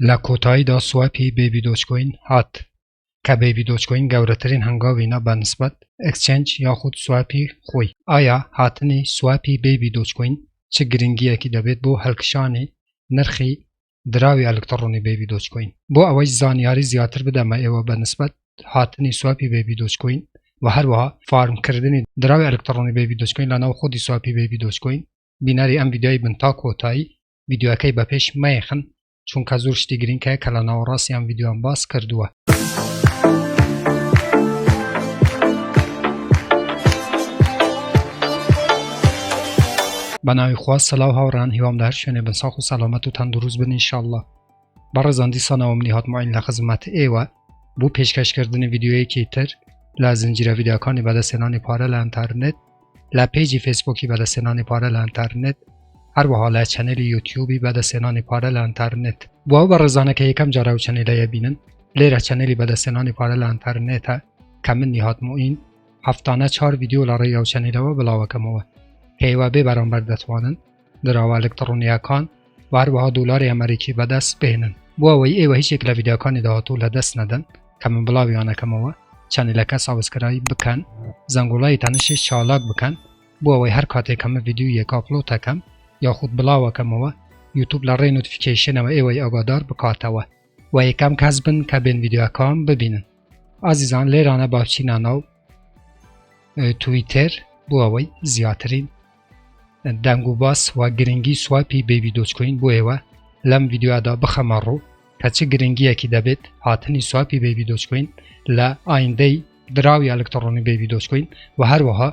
لە کۆتاییدا سواپی بیبی دۆچکۆین هات کە بیبی دۆچکۆین گەورەترین هەنگاوینە بەنسبەت ئەکسچێنج یاخود سواپی خۆی. ئایا هاتنی سواپی بیبی دۆچکۆین چ گرنگیەکی دەبێت بۆ هەڵکشانی نرخی دراوی ئەلکترۆنی بیبی دۆچکۆین؟ بۆ ئەوەی زانیاری زیاتر بدەمە ئێوە بەنسبەت هاتنی سواپی بیبی دۆچکۆین و هەروەها فارمکردنی دراوی ئەلکترۆنی بیبی دۆچکۆین لەناو خۆدی سواپی بیبی دۆچکۆین، بینەری ئەم ڤیدیۆی بن تا کۆتایی. ڤیدیۆەکەی بەپێش مەیەخن چونکە زۆر شتی گرنگە کە لە ناوەڕاستی ئەم ڤیدیۆیان باس کردووە. بەناوی خوا سەلاو هاوڕان، هیوام لە هەر شوێنێ بن ساڵ و سەلامەت و تەندروست بن ئینشاءڵڵا. بەڕێزان دیسانەوە منی هاتماین لە خزمەت ئێوە بۆ پێشکەشکردنی ڤیدیۆیەکی تر لە زنجیرە ڤیدیۆکانی بەدەستهێنانی پارە لە ئینتەرنێت، لە پێیجی فێسبووکی بەدەستهێنانی پارە لە ئینتەرنێت، هەروەها لە چەنێلی یوتیوبی بەدەستهێنانی پارە لە ئینتەرنێت. بۆ ئەو بەڕێزانەکە یەکەم جارە ئەو چەنێلەیە بینن، لێرە چەنێلی بەدەستهێنانی پارە لە ئینتەرنێتە کە منی هاتموئین هەفتانە 4 ڤیدیۆ لە ڕێی ئەو چەنێلەوە بڵاوەکەمەوە کە ئێوە بێ بەرامبەر دەتوانن دراوە ئەلکترۆنیەکان و هەروەها دۆلاری ئەمریکی بەدەست بهێنن. بۆ ئەوەی ئێوە هیچێک لە ڤیدیۆکانی داهاتوو لە دەست نەدەن کە من بڵاویانەکەمەوە، چەنێلەکە سابسکرایب بکەن، زەنگوڵای تەنشی چالاک بکەن بۆ ئەوەی هەر کاتێکەمە ڤیدیۆیەک ئاپلۆدەکەم یاخود بڵاوەکەمەوە یوتیوب لە ڕێی نۆتیفیکیشنەوە ئێوەی ئاگادار بکاتەوە و یەکەم کەس بن کە بێن ڤیدیۆکان ببینن. ئازیزان لێرانە باوچینە ناو تویتر بۆ ئەوەی زیاترین دەنگ و باس و گرنگی سواپی بیبی دۆچکۆین بۆ ئێوە لەم ڤیدیۆدا بخەمە ڕوو کە چ گرنگیەکی دەبێت هاتنی سواپی بیبی دۆچکۆین لە ئایندەی دراوی ئەلکترۆنی بیبی دۆچکۆین و هەروەها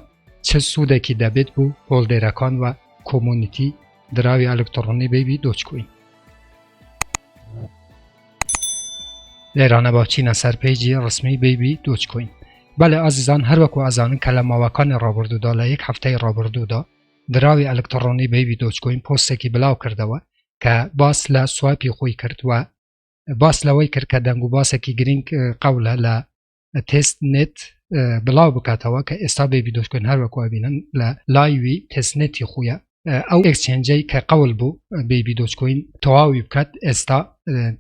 چ سوودێکی دەبێت بۆ هۆڵدێرەکان و کۆمونیتی دراوی ئەلکترۆنی بیبی دۆچکۆین. لێرانە باچینە سەر پێیجی ڕسمی بیبی دۆچکۆین. بەڵێ ئازیزان، هەروەکو ئەزانن کە لە ماوەکانی ڕابردوودا لە یەک هەفتەی ڕابردوودا دراوی ئەلکترۆنی بیبی دۆچکۆین پۆستێکی بڵاو کردەوە کە باس لە سواپی خۆی کرد و باس لەوەی کرد کە دەنگ و باسێکی گرنگ قەولە لە تست نت بڵاو بکاتەوە کە ئێستا بیبی دۆچکۆین هەروەکو بینن لە لایوی تست نێتی خۆیە ئەو ئەکسچێنجەی کە قەول بوو بیبی دۆچکۆین تەواوی بکات ئێستا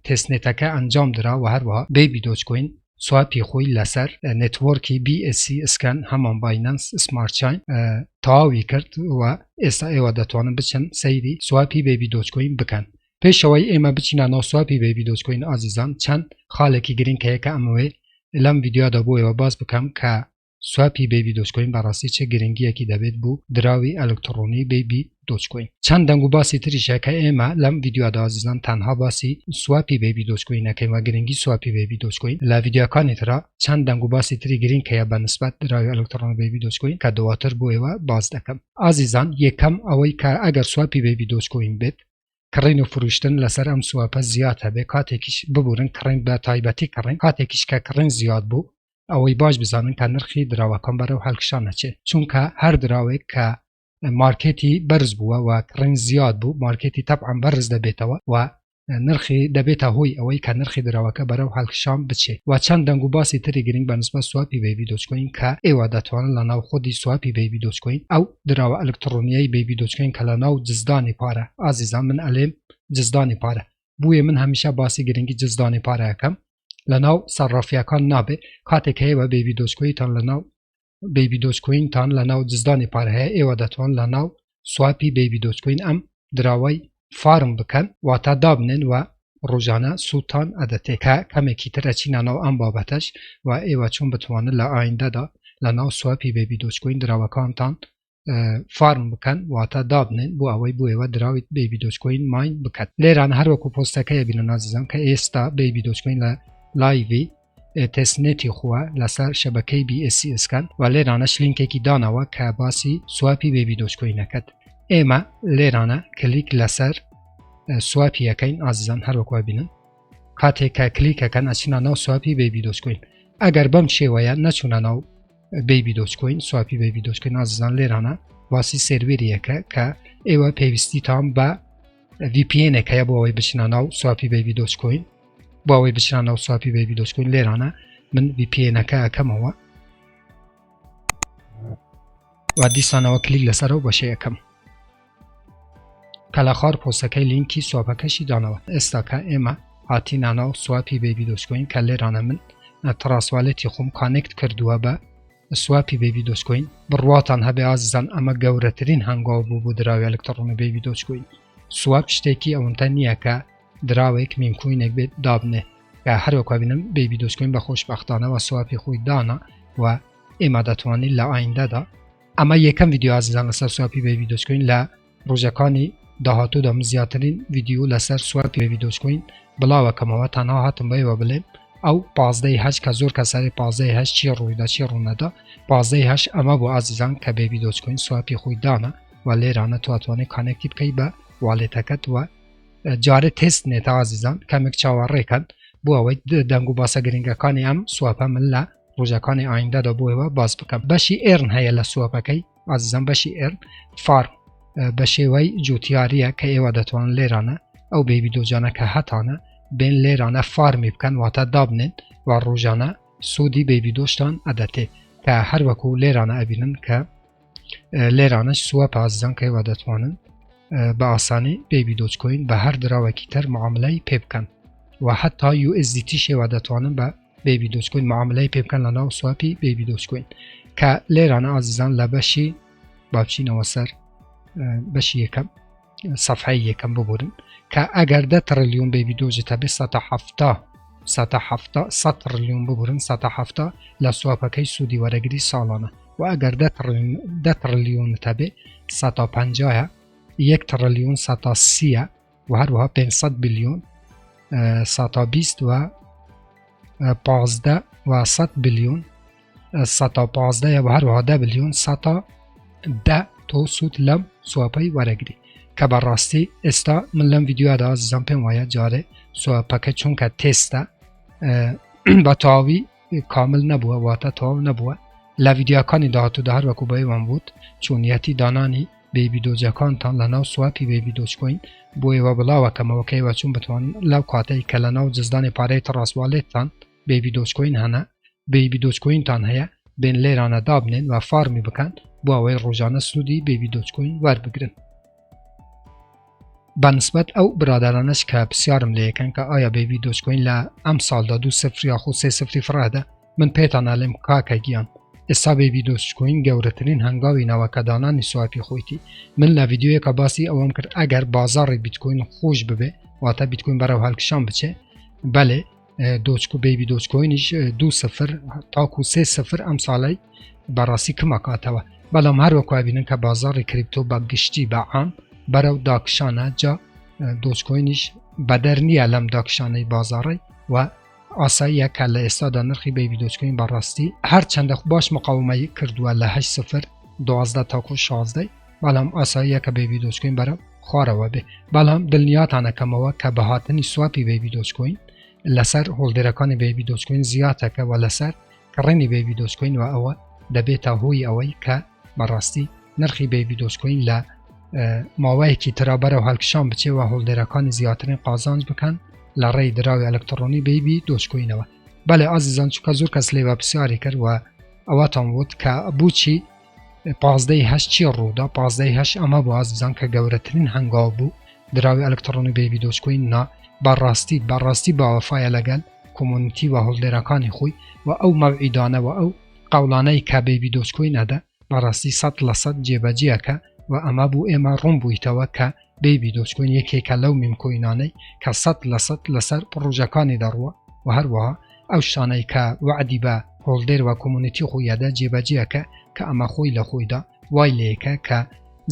تست نێتەکە ئەنجام درا و هەروەها بیبی دۆچکۆین سواپی خۆی لەسەر نێتوۆرکی BSC ئسکەن هەمان باینەنس سمارت چاین تەواوی کرد و ئێستا ئێوە دەتوانن بچن سەیری سواپی بیبی دۆچکۆین بکەن. پێشەوەی ئێمە بچینە ناو سواپی بیبی دۆچکۆین ئازیزان، چەند خاڵێکی گرنگ هەیە کە ئەمەوێ لەم ڤیدیۆدا بۆ ئێوە باس بکەم کە سواپی بیبی دۆچکۆین بەڕاستی چه گرنگیەکی دەبێت بوو دراوی ئەلکترۆنی بیبی دۆچکۆین. چەند دەنگ و باسی تریشە کە ئێمە لەم ڤیدیۆدا ئازیزان تەنها باسی سواپی بیبی دۆچکۆینەکەین و گرنگی سواپی بیبی دۆچکۆین. لە ڤیدیۆکانی ترا چەند دەنگ و باسی تری گرنگ هەیە بەنسبەت دراوی ئەلکترۆنی بیبی دۆچکۆین کە دواتر بۆ ئێوە باس دەکەم. ئازیزان، یەکەم ئەوەی کە ئەگەر سواپی بیبی دۆچکۆین بێت کڕین و فروشتن لەسەر ئەم سواپە زیاد هەبێ، کاتێکیش ببورن کڕین بە تایبەتی کڕین، کاتێکیش کە کڕین زیاد بوو ئەوەی باش بزانن کە نرخی دراوەکان بەرەو هەڵکشانەچێت، چونکە هەر دراوێک کە مارکێتی بەرز بووە و کڕین زیاد بوو مارکێتی تەبعاً بەرز دەبێتەوە و نرخی دەبێتە هۆی ئەوەی کە نرخی دراوەکە بەرەو هەڵکشان بچێت. و چەند دەنگ و باسی تری گرنگ بەنسبەت سواپی بیبی دۆچکۆین کە ئێوە دەتوانن لە ناو خۆدی سواپی بیبی دۆچکۆین ئەو دراوە ئەلکترۆنیەی بیبی دۆچکۆین کە لە ناو جزدانی پارە، ئازیزان من ئەلێم جزدانی پارە، بویە من هەمیشە باسی گرنگی جزدانی پارەکەم لە ناو سەرڕافیەکان نابێ. کاتێک هەیە بە بیبی دۆچکۆیتان لە ناو بیبی دۆچکۆینتان لە ناو جزدانی پارە هەیە، ئێوە دەتوان لە ناو سواپی بیبی دۆچکۆین ئەم دراوەی فارم بکەن واتە دابنێن و ڕۆژانە سوودتان ئەدەتێ کە کەمێکی تر ئەچینە ناو ئەم بابەتەش و ئێوە چۆن بتوانن لە ئایندەدا لە ناو سواپی بیبی دۆچکۆین دراوەکانتان فارم بکەن واتە دابنێن بۆ ئەوەی بۆ ئێوە دراوی بیبی دۆچکۆین ماین بکات. لێران هەروەکو پۆستەکەیە بینن ئازیزان کە ئێستا بیبی دۆچکۆین لە لایوی تستنێتی خووە لەسەر شەبەکەی BSC ئسکەن و لێرانەش لینکێکی دانەوە کە باسی سواپی بیبی دۆچکۆینەکەت. ئێمە لێرانە کلیک لەسەر سواپی یەکەین ئازیزان هەروەکو بینن، کاتێک کە کلیکەکەن ئەچینە ناو سواپی بیبی دۆچکۆین. ئەگەر بەم شێوەیە نەچوونە ناو بیبی دۆچکۆین سواپی بیبی دۆچکۆین ئازیزان لێرانە باسی سێروێریەکە کە ئێوە پێویستیتان بە VPN-ێک هەیە بۆ ئەوەی بچنە ناو سواپی بیبی دۆچکۆین، بۆ ئەوەی بچنە ناو سواپی بیبی دۆچکۆین. لێرانە من VPN-ەکە ئەکەمەوە و دیسانەوە کلیک لەسەر ئەو بەشەی ئەەکەم کە لە خوار پۆستەکەی لینکی سواپەکەشی دانەوە. ئێستا کە ئێمە هاتینا ناو سواپی بیبی دۆچکۆین کە لێرانە من تراسوالێتی خۆم کانێکت کردووە بە سواپی بیبی دۆچکۆین. بڕواتان هەبێ ئازیزان ئەمە گەورەترین هەنگاو بوو بۆ دراوی ئەلکترۆنی بیبی دۆچکۆین. سواب شتێکی ئەوەندە نییە کە دراوێک میمکوینێک بێت دابنێ کە هەروەکو بینم بیبی دۆچکۆین بە خۆشبەختانەوە سواپی خۆی دانا و ئێمە دەتوانین لە ئایندەدا ئەمە یەکەم ڤیدیۆ ئازیزان لەسەر سواپی بیبی دۆچکۆین لە ڕۆژەکانی داهاتوودا من زیاترین ڤیدیۆ لەسەر سواپی بیبی دۆچکۆین بڵاوەکەمەوە تەنها هاتم بەیەوە بڵێم ئەو 15/8 کە زۆر کەسەری 15/8 چی ڕوویدا چی ڕوونەدا 15/8 ئەمە بۆ ئازیزان کە بیبی دۆچکۆین سواپی خۆی دانا و لێرانە تواتوانێت کانێکتی بکەی بە واڵێتەکەت و جارێ تست نێتە ئازیزان کەمێک چاوەڕێکەن بۆ ئەوەی دەنگ و باسە گرنگەکانی ئەم سواپە من لە ڕۆژەکانی ئایندەدا بۆ ئێوە باز بکەم. بەشی ئێرن هەیە لە سواپەکەی ئازیزان بەشی ئێرن فارم بە شێوەی جوتیاریە کە ئێوە دەتوانن لێرانە ئەو بیبی دۆجانە کە هەتانە بێن لێرانە فارمی بکەن واتە دابنێن و ڕۆژانە سوودی بیبی دۆشتان ئەدەتێ کە هەروەکو لێرانە ئەبینن کە لێرانەش سواپە ئازیزان کە ئێوە دەتوانن بە ئاسانی بیبی دۆچکۆین بە هەر دراوێکی تر معاملەی پێ بکەن و حتا USDT شێوە دەتوانن بە بیبی دۆچکۆین معاملەی پێ بکەن لە ناو سواپی بیبی دۆچکۆین کە لێرانە ئازیزان لە بەشی باچینەوە سەر بەشی یەکەم سەفحەی یەکەم ببورن کە ئەگەر 10 تریلیۆن بیبی دۆژێتە بێ 100 تریلیۆن ببورن 170 لە سواپەکەی سوودی وەرەگری ساڵانە و ئەگەر 10 تریلیۆنتە بێ 150 1 تریلیۆن 130 و هەروەها 500 بیلیۆن 120 و 15 و 100 بیلیۆن 115 و هەروەها 10 بیلیۆن 110 تۆ سوود لەم سواپەی وەرەگری کە بەڕاستی ئێستا من لەم ڤیدیۆدا ئازیزان پێم وایە جارێ سواپەکە چونکە تێستە بە تەواوی کامل نەبووە واتە تەواو نەبووە لە ڤیدیۆکانی داهاتوودا هەروەکو بەیوان بوت چۆنیەتی دانانی بیبی دۆجەکانتان لە ناو سواپی بیبی دۆچکۆین بۆ ئێوە بڵاوەکەمەوە کە ئێوە چون بتوانن لەو کاتەی کە لە ناو جزدانی پارەی تڕاستوالێتتان بیبی دۆچکۆین هەنا بیبی دۆچکۆینتان هەیە بێن لێرانە دابنێن و فارمی بکەن بۆ ئەوەی ڕۆژانە سوودی بیبی دۆچکۆین وەربگرن. بەنسبەت ئەو برادرانەش کە پرسیارم لێ یەکەن کە ئایا بیبی دۆچکۆین لە ئەم ساڵدا 2 یاخود 3 فڕەدا من پێتان ئەڵێم کاکە گیان ئێستا بیبی دۆچکۆین گەورەترین هەنگاوی ناوەکە دانانی سواپی خۆیتی من لە ڤیدیۆیەکە باسی ئەوەم کرد ئەگەر بازاڕی بیتکۆین خۆش ببێ واتە بیتکۆین بەرەو هەڵکشان بچێ بەڵێ دۆچکو بیبی دۆچکۆینیش 2 تاکو 3 ئەم ساڵی بەڕاستی کمەکاتەوە بەڵام هەروەکو بینن کە بازاڕی کریپتۆ بە گشتی بە عام بەرەو داکشانە جا دۆچکۆینیش بەدەر نییە لەم داکشانەی بازاڕی و ئاساییە کە لە ئێستادا نرخی بیبی دۆچکۆین بەڕاستی هەر چەندە باش مقاومەی کردووە لە 8 12 تاکو 16 بەڵام ئاساییە کە بیبی دۆچکۆین بەرەو خوارەوە بێ بەڵام دڵنیاتانەکەمەوە کە بەهاتنی سواپی بیبی دۆچکۆین لەسەر هۆڵدەرەکانی بیبی دۆچکۆین زیاتەکە و لەسەر کڕێنی بیبی دۆچکۆین و ئەوە دەبێتە هۆی ئەوەی کە بەڕاستی نرخی بیبی دۆچکۆین لە ماوەیەکی ترا بەرەو هەڵکشان بچێەوە هۆڵدەرەکانی زیاترین قازانج بکەن لە ڕێی دراوی ئەلکترۆنی بیبی دۆچکۆینەوە. بەڵێ ئازیزان چونکە زۆر کەس لێوە پرسیاری کرد و ئەوەتان وت کە بچی 15/8 چی ڕوودا 15/8 ئەمە بۆ ئازیزان کە گەورەترین هەنگاو بوو دراوی ئەلکترۆنی بیبی دۆچکۆین نا بەڕاستی باوەفایە لەگەل کۆمونیتی و هۆڵدەرەکانی خۆی و ئەو مەوعیدانەوە ئەو قەوڵانەی کە بیبی دۆچکۆین ئەدە بەڕاستی 100% جێبەجێەکە و ئەمە بوو ئێمە ڕوون بوویتەوە کە بیبی دۆچکۆین یەکێکە لەو میمکۆینانەی کە 100% لەسەر پڕۆژەکانی دەڕوە و هەروەها ئەو شانەی کە وعدی بە هۆڵدەر و کۆمونیتی خۆیەدە جێبەجێەکە کە ئەمە خۆی لە خۆیدا وای لەیەکە کە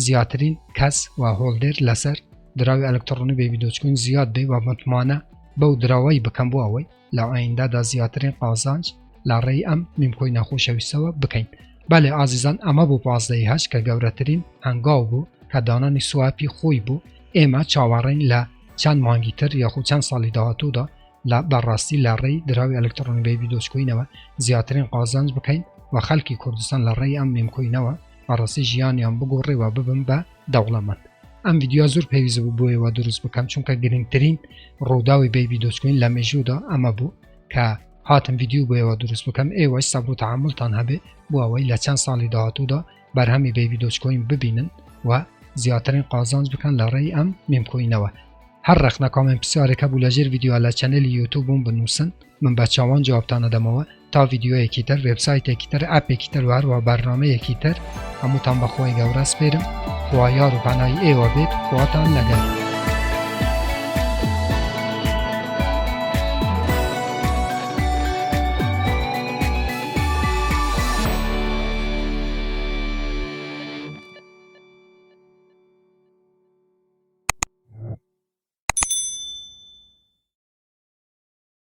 زیاترین کەس و هۆڵدەر لەسەر دراوی ئەلکترۆنی بیبی دۆچکۆین زیاد بێ و متمانە بەو دراوەی بکەم بۆ ئەوەی لە ئایندەدا زیاترین قازانج لە ڕێی ئەم میمکۆینە خۆشەویستەوە بکەین. بەڵێ ئازیزان ئەمە بوو 15/8 کە گەورەترین هەنگاو بوو کە دانانی سواپی خۆی بوو ئێمە چاوەڕین لە چەند مانگی تر یاخود چەند ساڵی داهاتوودا لە بەڕاستی لە ڕێی دراوی ئەلکترۆنی بیبی دۆچکۆینەوە زیاترین قازانج بکەین و خەڵکی کوردستان لە ڕێی ئەم میمکۆینەوە بەڕاستی ژیانیان بگۆڕێەوە ببن بە دەوڵەمەند. ئەم ڤیدیۆ زۆر پێویست بوو بۆیەوە دروست بکەم چونکە گرنگترین ڕووداوی بیبی دۆچکۆین لە مێژوودا ئەمە بوو کە هاتم ڤیدیۆ بۆیەوە دروست بکەم ئێوەش سەبر و تەحموڵتان هەبێ بۆ ئەوەی لە چەند ساڵی داهاتوودا بەرهەمی بیبی دۆچکۆین ببینن و زیاترین قازانج بکەن لە ڕێی ئەم میمکۆینەوە. هر رخنا کامن پرسیارێکە بوو لەژێر ڤیدیۆ لە چەنەلی یوتیوبم بنووسن من بە چاوان جوابتانە دەمەوە تا ڤیدیۆیەکی تر وێبسایتێکی تر ئەپێکی تر و هەروە بەرنامەیەکی تر هەمووتان بەخوای گەورە سپێرم خوا یار و پەنای ئێوە بێت خواتان لەگەڵ